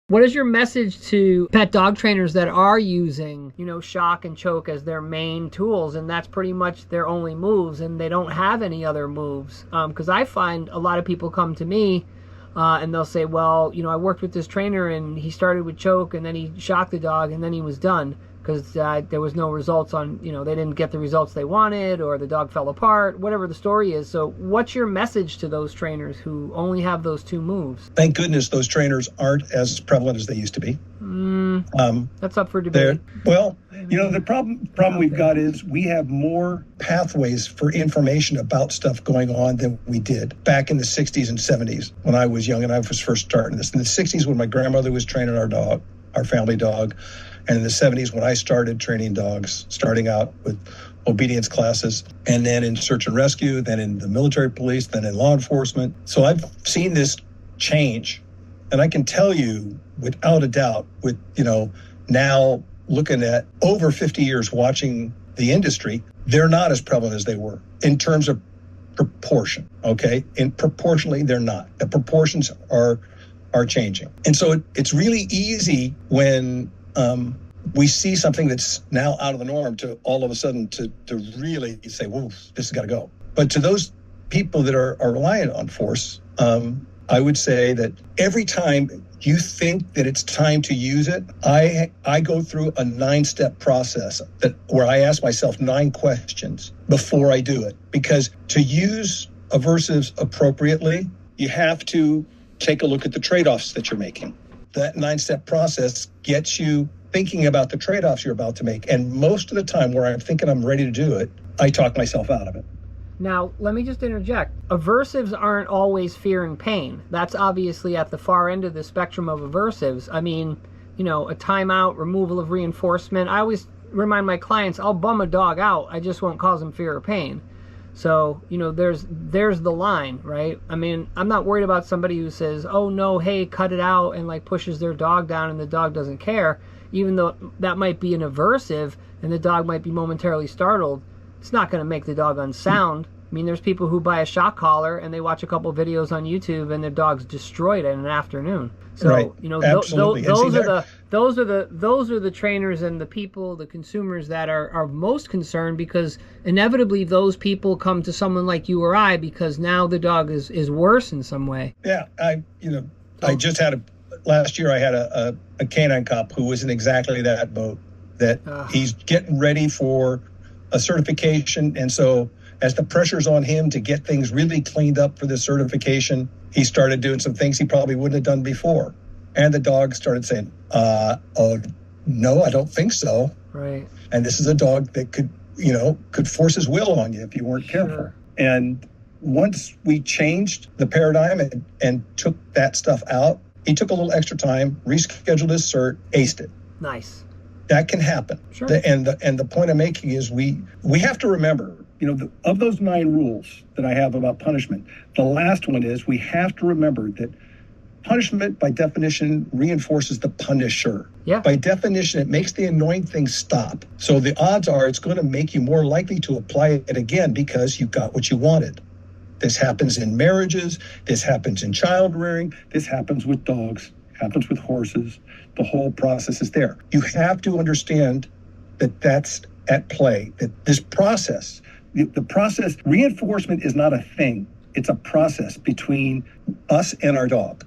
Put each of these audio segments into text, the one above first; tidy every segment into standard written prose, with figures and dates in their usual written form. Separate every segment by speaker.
Speaker 1: What is your message to pet dog trainers that are using, shock and choke as their main tools, and that's pretty much their only moves, and they don't have any other moves? Because I find a lot of people come to me and they'll say, well, I worked with this trainer and he started with choke and then he shocked the dog and then he was done because there was no results on, they didn't get the results they wanted, or the dog fell apart, whatever the story is. So what's your message to those trainers who only have those two moves?
Speaker 2: Thank goodness those trainers aren't as prevalent as they used to be.
Speaker 1: That's up for debate.
Speaker 2: Well, the problem we've got is we have more pathways for information about stuff going on than we did back in the 60s and 70s when I was young and I was first starting this. In the 60s, when my grandmother was training our dog, our family dog, and in the 70s when I started training dogs, starting out with obedience classes, and then in search and rescue, then in the military police, then in law enforcement. So I've seen this change. And I can tell you without a doubt, with, now looking at over 50 years watching the industry, they're not as prevalent as they were in terms of proportion, okay? And proportionally, they're not. The proportions are changing. And so it's really easy when we see something that's now out of the norm to all of a sudden to really say, whoa, this has got to go. But to those people that are reliant on force, I would say that every time you think that it's time to use it, I go through a 9-step process where I ask myself 9 questions before I do it. Because to use aversives appropriately, you have to take a look at the trade-offs that you're making. That 9-step process gets you thinking about the trade-offs you're about to make. And most of the time where I'm thinking I'm ready to do it, I talk myself out of it.
Speaker 1: Now, let me just interject. Aversives aren't always fear and pain. That's obviously at the far end of the spectrum of aversives. I mean, a timeout, removal of reinforcement. I always remind my clients, I'll bum a dog out. I just won't cause them fear or pain. So, there's the line, right? I mean, I'm not worried about somebody who says, oh no, hey, cut it out, and pushes their dog down and the dog doesn't care. Even though that might be an aversive and the dog might be momentarily startled, it's not going to make the dog unsound. I mean, there's people who buy a shock collar and they watch a couple of videos on YouTube and their dog's destroyed in an afternoon. So,
Speaker 2: right. Absolutely.
Speaker 1: those are the trainers and the people, the consumers that are most concerned, because inevitably those people come to someone like you or I because now the dog is worse in some way.
Speaker 2: Yeah, I just had last year I had a canine cop who was in exactly that boat, that he's getting ready for a certification. And so as the pressure's on him to get things really cleaned up for this certification, he started doing some things he probably wouldn't have done before. And the dog started saying, oh, no, I don't think so.
Speaker 1: Right.
Speaker 2: And this is a dog that could force his will on you if you weren't careful.
Speaker 1: Sure.
Speaker 2: And once we changed the paradigm and took that stuff out, he took a little extra time, rescheduled his cert, aced it.
Speaker 1: Nice.
Speaker 2: That can happen.
Speaker 1: Sure.
Speaker 2: And the point I'm making is we have to remember, of those 9 rules that I have about punishment, the last one is we have to remember that punishment, by definition, reinforces the punisher.
Speaker 1: Yeah.
Speaker 2: By definition, it makes the annoying thing stop. So the odds are it's going to make you more likely to apply it again because you got what you wanted. This happens in marriages. This happens in child rearing. This happens with dogs, happens with horses. The whole process is there. You have to understand that that's at play, that this process, the process, reinforcement is not a thing. It's a process between us and our dog,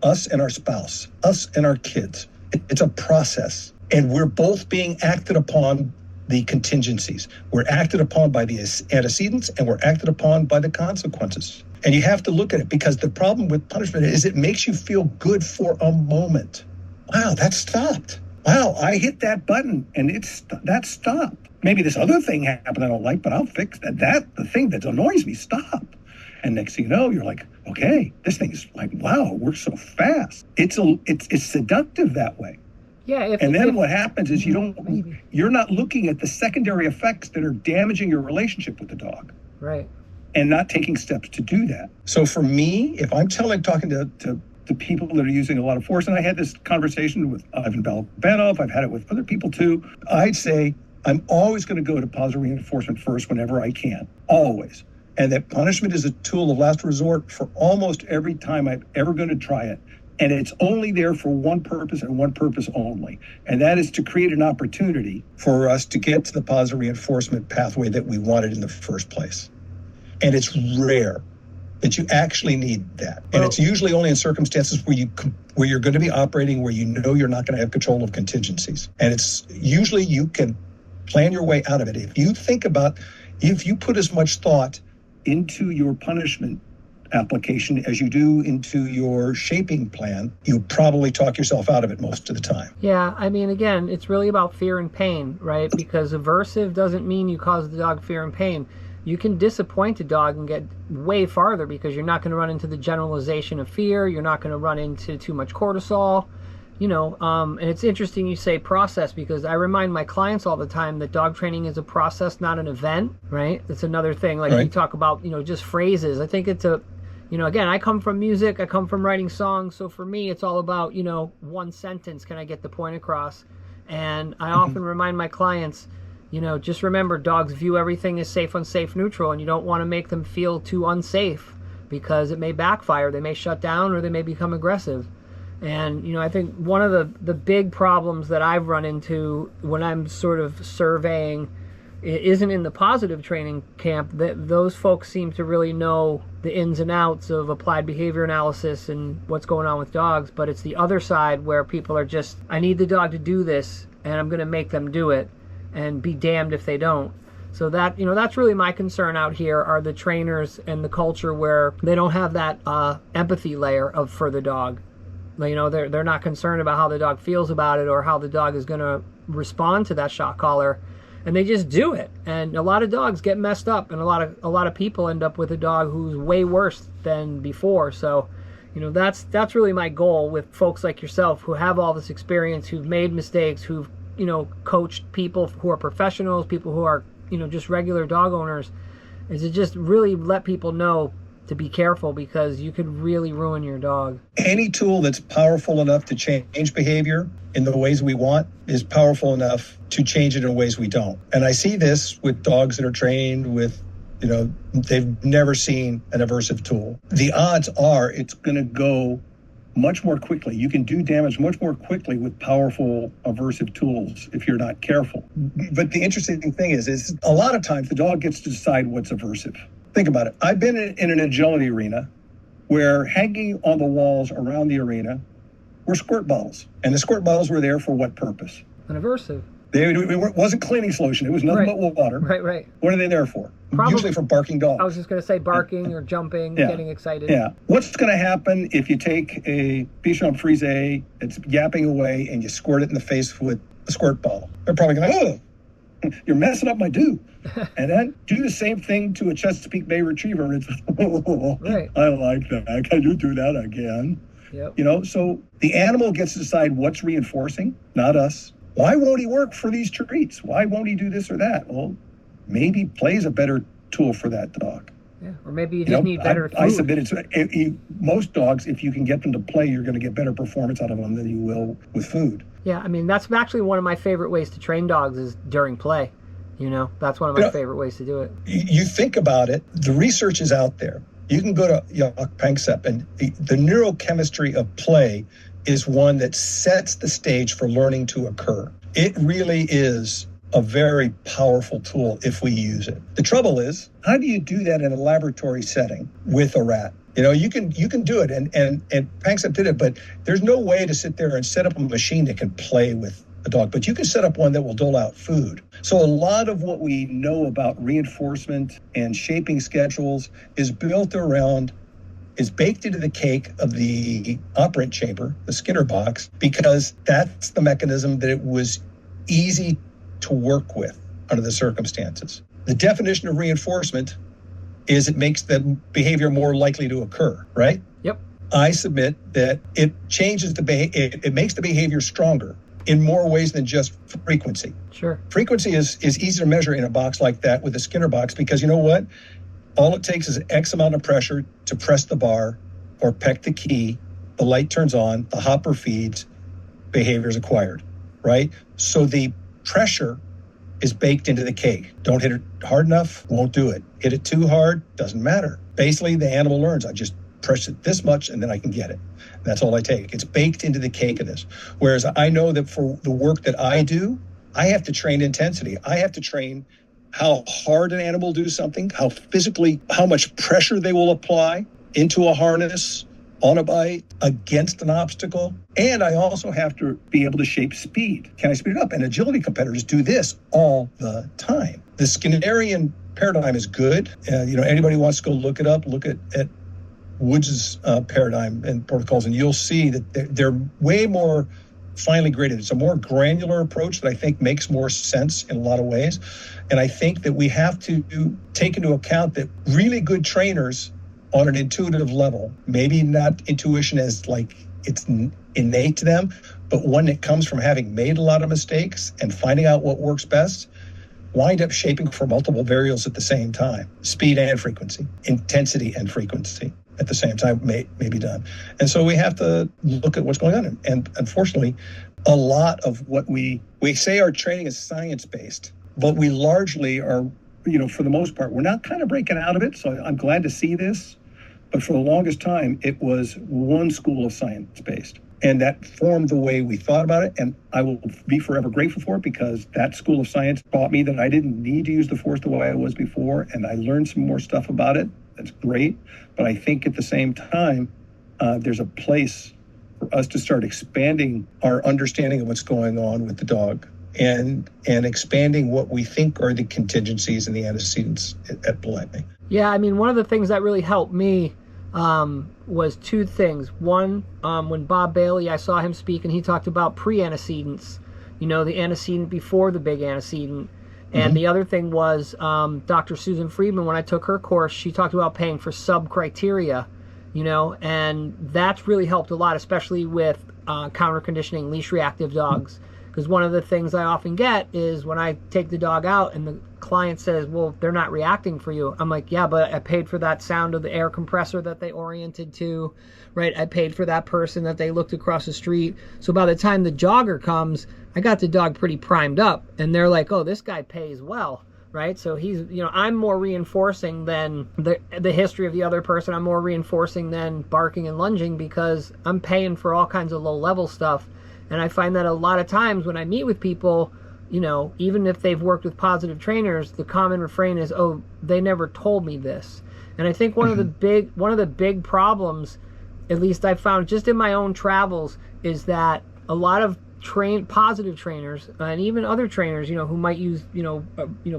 Speaker 2: us and our spouse, us and our kids. It's a process. And we're both being acted upon the contingencies. We're acted upon by the antecedents and we're acted upon by the consequences. And you have to look at it, because the problem with punishment is it makes you feel good for a moment. Wow, that stopped. Wow, I hit that button and that stopped. Maybe this other thing happened I don't like, but I'll fix that. The thing that annoys me stopped. And next thing you know, you're like, okay, this thing is like, wow, it works so fast. It's seductive that way.
Speaker 1: Yeah.
Speaker 2: What happens is you're not looking at the secondary effects that are damaging your relationship with the dog.
Speaker 1: Right.
Speaker 2: And not taking steps to do that. So for me, if I'm talking to people that are using a lot of force, and I had this conversation with Ivan Balabanov, I've had it with other people too, I'd say I'm always going to go to positive reinforcement first whenever I can, always. And that punishment is a tool of last resort for almost every time I'm ever going to try it. And it's only there for one purpose and one purpose only. And that is to create an opportunity for us to get to the positive reinforcement pathway that we wanted in the first place. And it's rare that you actually need that. And it's usually only in circumstances where you're going to be operating where you know you're not going to have control of contingencies. And it's usually you can plan your way out of it. If you put as much thought into your punishment application as you do into your shaping plan, you probably talk yourself out of it most of the time.
Speaker 1: Yeah, I mean, again, it's really about fear and pain, right? Because aversive doesn't mean you cause the dog fear and pain. You can disappoint a dog and get way farther because you're not going to run into the generalization of fear. You're not going to run into too much cortisol, and it's interesting you say process, because I remind my clients all the time that dog training is a process, not an event, right? It's another thing. Like you talk about, just phrases. I think it's again, I come from music, I come from writing songs. So for me, it's all about, one sentence. Can I get the point across? And I often remind my clients, just remember, dogs view everything as safe, unsafe, neutral, and you don't want to make them feel too unsafe because it may backfire. They may shut down or they may become aggressive. And, I think one of the big problems that I've run into when I'm sort of surveying isn't in the positive training camp. That those folks seem to really know the ins and outs of applied behavior analysis and what's going on with dogs, but it's the other side where people are just, I need the dog to do this and I'm going to make them do it and be damned if they don't. So that, that's really my concern out here, are the trainers and the culture where they don't have that empathy layer for the dog. They're not concerned about how the dog feels about it or how the dog is going to respond to that shot collar, and they just do it. And a lot of dogs get messed up, and a lot of people end up with a dog who's way worse than before. So, that's really my goal with folks like yourself who have all this experience, who've made mistakes, who've coached people who are professionals, people who are just regular dog owners, is to just really let people know to be careful, because you could really ruin your dog.
Speaker 2: Any tool that's powerful enough to change behavior in the ways we want is powerful enough to change it in ways we don't. And I see this with dogs that are trained with, they've never seen an aversive tool. The odds are it's going to go much more quickly. You can do damage much more quickly with powerful aversive tools if you're not careful. But the interesting thing is a lot of times the dog gets to decide what's aversive. Think about it. I've been in an agility arena where hanging on the walls around the arena were squirt bottles. And the squirt bottles were there for what purpose?
Speaker 1: An aversive.
Speaker 2: It wasn't cleaning solution. It was nothing but water.
Speaker 1: Right.
Speaker 2: What are they there for?
Speaker 1: Probably,
Speaker 2: usually for barking dogs.
Speaker 1: I was just going to say barking or jumping, getting excited.
Speaker 2: Yeah. What's going to happen if you take a Bichon Frise that's yapping away and you squirt it in the face with a squirt bottle? They're probably going, you're messing up my do. And then do the same thing to a Chesapeake Bay Retriever. It's,
Speaker 1: right.
Speaker 2: I like that. Can you do that again?
Speaker 1: Yep.
Speaker 2: So the animal gets to decide what's reinforcing, not us. Why won't he work for these treats? Why won't he do this or that? Well, maybe play's a better tool for that dog.
Speaker 1: Yeah, or maybe you just need better food.
Speaker 2: I submit most dogs, if you can get them to play, you're going to get better performance out of them than you will with food.
Speaker 1: Yeah, I mean, that's actually one of my favorite ways to train dogs is during play. That's one of my favorite ways to do it.
Speaker 2: You think about it, the research is out there. You can go to Panksepp, and the neurochemistry of play is one that sets the stage for learning to occur. It really is a very powerful tool if we use it. The trouble is, how do you do that in a laboratory setting with a rat? You can do it, and Panksepp did it, but there's no way to sit there and set up a machine that can play with a dog, but you can set up one that will dole out food. So a lot of what we know about reinforcement and shaping schedules is baked into the cake of the operant chamber, the Skinner box, because that's the mechanism that it was easy to work with under the circumstances. The definition of reinforcement is it makes the behavior more likely to occur, right?
Speaker 1: Yep.
Speaker 2: I submit that it changes it makes the behavior stronger in more ways than just frequency.
Speaker 1: Sure.
Speaker 2: Frequency is easy to measure in a box like that with a Skinner box, because you know what? All it takes is X amount of pressure to press the bar or peck the key. The light turns on, the hopper feeds, behavior is acquired, right? So the pressure is baked into the cake. Don't hit it hard enough, won't do it. Hit it too hard, doesn't matter. Basically, the animal learns, I just press it this much and then I can get it. That's all I take. It's baked into the cake of this. Whereas I know that for the work that I do, I have to train intensity. I have to train how hard an animal will do something, how much pressure they will apply into a harness, on a bite, against an obstacle. And I also have to be able to shape speed. Can I speed it up? And agility competitors do this all the time. The Skinnerian paradigm is good. Anybody wants to go look it up, look at Woods' paradigm and protocols, and you'll see that they're way more finely graded. It's a more granular approach that I think makes more sense in a lot of ways. And I think that we have to take into account that really good trainers on an intuitive level, maybe not intuition as like it's innate to them, but one that comes from having made a lot of mistakes and finding out what works best, wind up shaping for multiple variables at the same time. Speed and frequency, intensity and frequency at the same time may be done. And so we have to look at what's going on. And unfortunately, a lot of what we say our training is science-based, but we largely are, for the most part, we're not kind of breaking out of it. So I'm glad to see this. But for the longest time, it was one school of science-based. And that formed the way we thought about it. And I will be forever grateful for it, because that school of science taught me that I didn't need to use the force the way I was before. And I learned some more stuff about it. That's great. But I think at the same time, there's a place for us to start expanding our understanding of what's going on with the dog and expanding what we think are the contingencies and the antecedents at play.
Speaker 1: Yeah, I mean, one of the things that really helped me was two things. One, when Bob Bailey, I saw him speak, and he talked about pre-antecedents, the antecedent before the big antecedent. And the other thing was Dr. Susan Friedman, when I took her course, she talked about paying for sub-criteria, and that's really helped a lot, especially with counter-conditioning leash reactive dogs. Because one of the things I often get is when I take the dog out and the client says, well, they're not reacting for you. I'm like, yeah, but I paid for that sound of the air compressor that they oriented to, right? I paid for that person that they looked across the street. So by the time the jogger comes, I got the dog pretty primed up. And they're like, oh, this guy pays well, right? So he's, I'm more reinforcing than the history of the other person. I'm more reinforcing than barking and lunging, because I'm paying for all kinds of low-level stuff. And I find that a lot of times when I meet with people, even if they've worked with positive trainers, the common refrain is, oh, they never told me this. And I think one of the big problems, at least I found just in my own travels, is that a lot of positive trainers and even other trainers, who might use,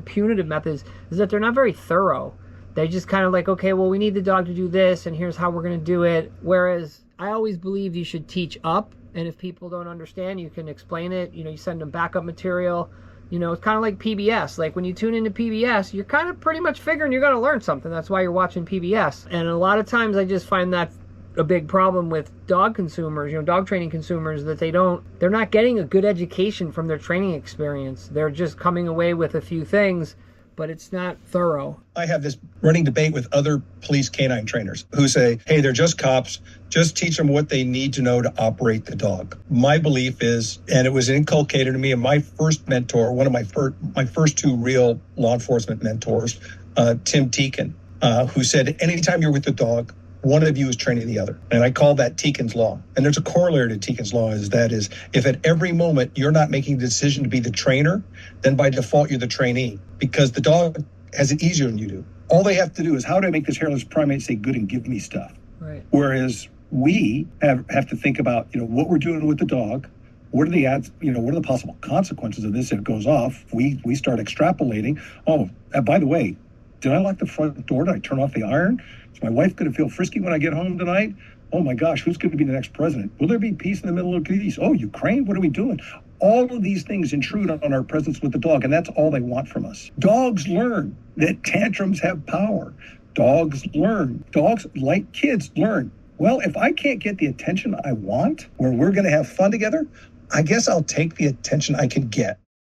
Speaker 1: punitive methods, is that they're not very thorough. They just kind of like, okay, well, we need the dog to do this, and here's how we're going to do it. Whereas I always believe you should teach up. And if people don't understand, you can explain it. You send them backup material. It's kind of like PBS. Like when you tune into PBS, you're kind of pretty much figuring you're going to learn something. That's why you're watching PBS. And a lot of times I just find that a big problem with dog consumers, dog training consumers, that they're not getting a good education from their training experience. They're just coming away with a few things, but it's not thorough.
Speaker 2: I have this running debate with other police canine trainers who say, hey, they're just cops. Just teach them what they need to know to operate the dog. My belief is, and it was inculcated to me, and my first mentor, one of my first two real law enforcement mentors, Tim Teakin, who said, anytime you're with the dog, one of you is training the other. And I call that Teakin's Law. And there's a corollary to Teakin's Law, is if at every moment you're not making the decision to be the trainer, then by default you're the trainee, because the dog has it easier than you do. All they have to do is, how do I make this hairless primate say good and give me stuff?
Speaker 1: Right.
Speaker 2: Whereas we have to think about, what we're doing with the dog. What are the what are the possible consequences of this if it goes off? We start extrapolating. Oh, by the way, did I lock the front door? Did I turn off the iron? Is my wife going to feel frisky when I get home tonight? Oh my gosh, who's going to be the next president? Will there be peace in the Middle East? Oh, Ukraine, what are we doing? All of these things intrude on our presence with the dog, and that's all they want from us. Dogs learn that tantrums have power. Dogs learn. Dogs, like kids, learn. Well, if I can't get the attention I want, where we're going to have fun together, I guess I'll take the attention I can get.